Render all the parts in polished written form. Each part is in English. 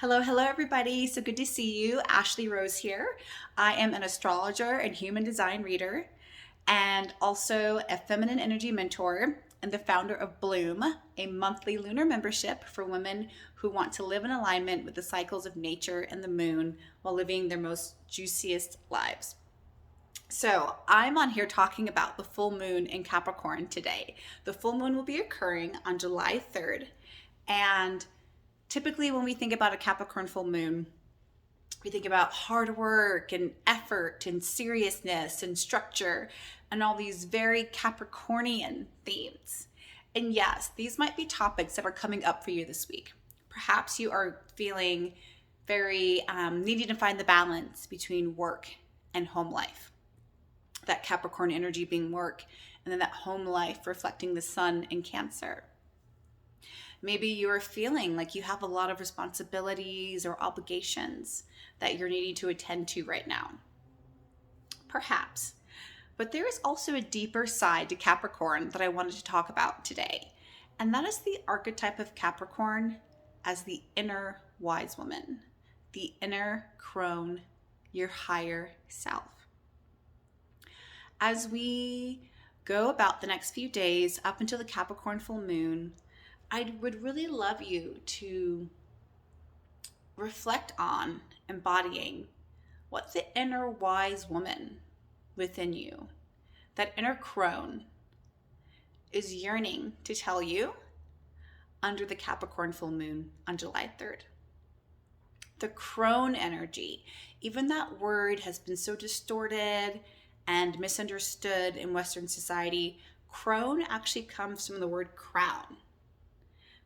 Hello, hello, everybody. So good to see you. Ashley Rose here. I am an astrologer and human design reader, and also a feminine energy mentor and the founder of Bloom, a monthly lunar membership for women who want to live in alignment with the cycles of nature and the moon while living their most juiciest lives. So, I'm on here talking about the full moon in Capricorn today. The full moon will be occurring on July 3rd, and typically, when we think about a Capricorn full moon, we think about hard work and effort and seriousness and structure and all these very Capricornian themes. And yes, these might be topics that are coming up for you this week. Perhaps you are feeling very needing to find the balance between work and home life. That Capricorn energy being work, and then that home life reflecting the sun in Cancer. Maybe you're feeling like you have a lot of responsibilities or obligations that you're needing to attend to right now. Perhaps. But there is also a deeper side to Capricorn that I wanted to talk about today. And that is the archetype of Capricorn as the inner wise woman, the inner crone, your higher self. As we go about the next few days up until the Capricorn full moon, I would really love you to reflect on embodying what the inner wise woman within you, that inner crone, is yearning to tell you under the Capricorn full moon on July 3rd. The crone energy, even that word has been so distorted and misunderstood in Western society. Crone actually comes from the word crown.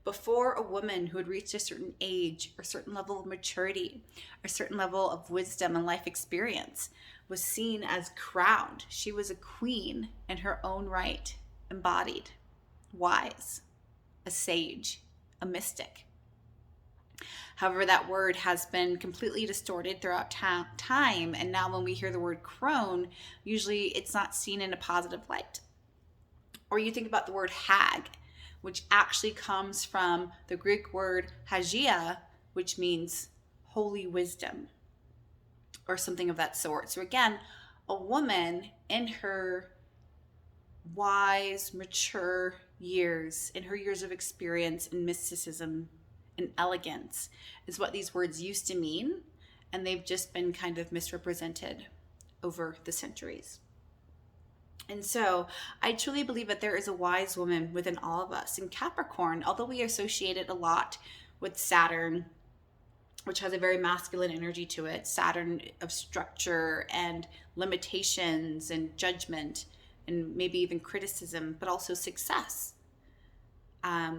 Before, a woman who had reached a certain age or certain level of maturity or certain level of wisdom and life experience was seen as crowned. She was a queen in her own right, embodied, wise, a sage, a mystic. However, that word has been completely distorted throughout time, and now when we hear the word crone, usually it's not seen in a positive light. Or you think about the word hag, which actually comes from the Greek word hagia, which means holy wisdom or something of that sort. So again, a woman in her wise, mature years, in her years of experience in mysticism and elegance is what these words used to mean, and they've just been kind of misrepresented over the centuries. And so I truly believe that there is a wise woman within all of us. In Capricorn, although we associate it a lot with Saturn, which has a very masculine energy to it, Saturn of structure and limitations and judgment and maybe even criticism, but also success.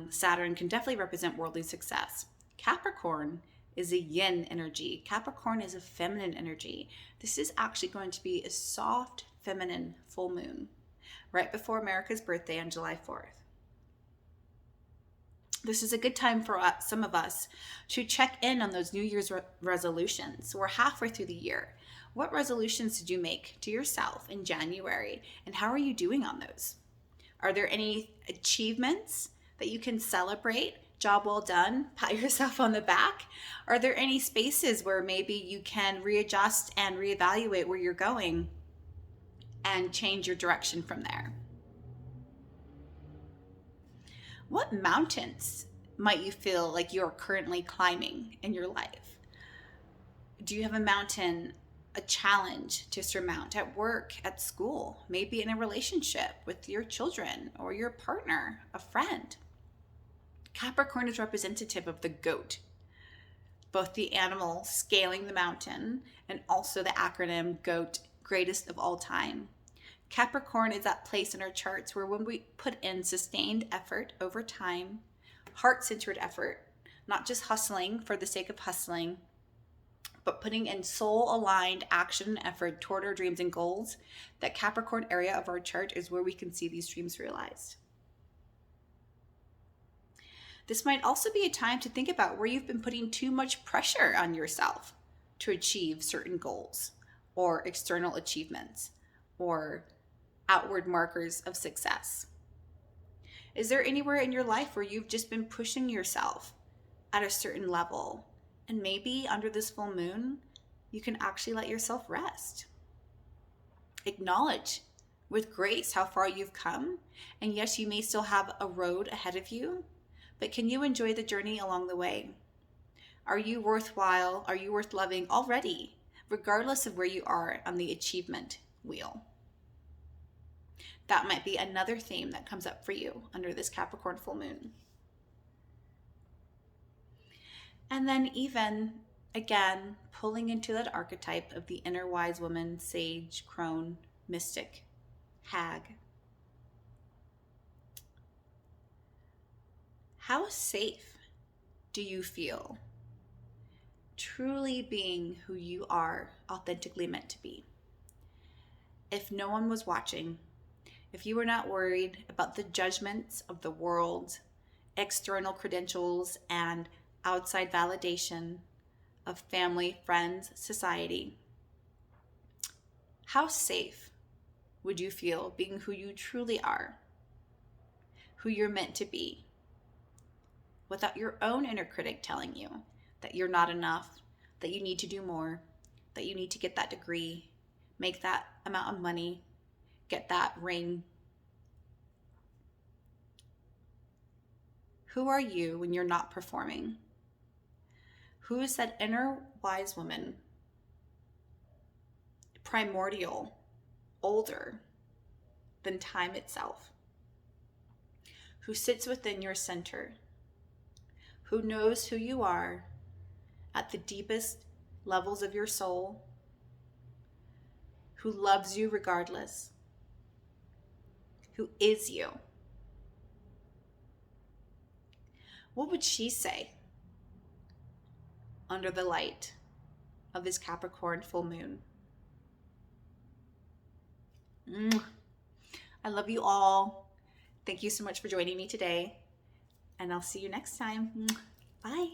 Saturn can definitely represent worldly success. Capricorn is a yin energy. Capricorn is a feminine energy. This is actually going to be a soft, feminine full moon right before America's birthday on July 4th. This is a good time for some of us to check in on those New Year's resolutions. We're halfway through the year. What resolutions did you make to yourself in January, and how are you doing on those? Are there any achievements that you can celebrate? Job well done, pat yourself on the back. Are there any spaces where maybe you can readjust and reevaluate where you're going and change your direction from there? What mountains might you feel like you're currently climbing in your life? Do you have a mountain, a challenge to surmount at work, at school, maybe in a relationship with your children or your partner, a friend? Capricorn is representative of the goat, both the animal scaling the mountain and also the acronym GOAT, greatest of all time. Capricorn is that place in our charts where when we put in sustained effort over time, heart-centered effort, not just hustling for the sake of hustling, but putting in soul-aligned action and effort toward our dreams and goals, that Capricorn area of our chart is where we can see these dreams realized. This might also be a time to think about where you've been putting too much pressure on yourself to achieve certain goals or external achievements or outward markers of success. Is there anywhere in your life where you've just been pushing yourself at a certain level And maybe under this full moon, you can actually let yourself rest. Acknowledge with grace how far you've come. And yes, you may still have a road ahead of you, but can you enjoy the journey along the way? Are you worthwhile? Are you worth loving already, regardless of where you are on the achievement wheel? That might be another theme that comes up for you under this Capricorn full moon. And then even, again, pulling into that archetype of the inner wise woman, sage, crone, mystic, hag. How safe do you feel truly being who you are authentically meant to be? If no one was watching, if you were not worried about the judgments of the world, external credentials, and outside validation of family, friends, society, how safe would you feel being who you truly are, who you're meant to be, without your own inner critic telling you that you're not enough, that you need to do more, that you need to get that degree, make that amount of money, get that ring? Who are you when you're not performing? Who is that inner wise woman, primordial, older than time itself, who sits within your center, who knows who you are at the deepest levels of your soul, who loves you regardless, who is you? What would she say under the light of this Capricorn full moon? I love you all. Thank you so much for joining me today, and I'll see you next time. Bye.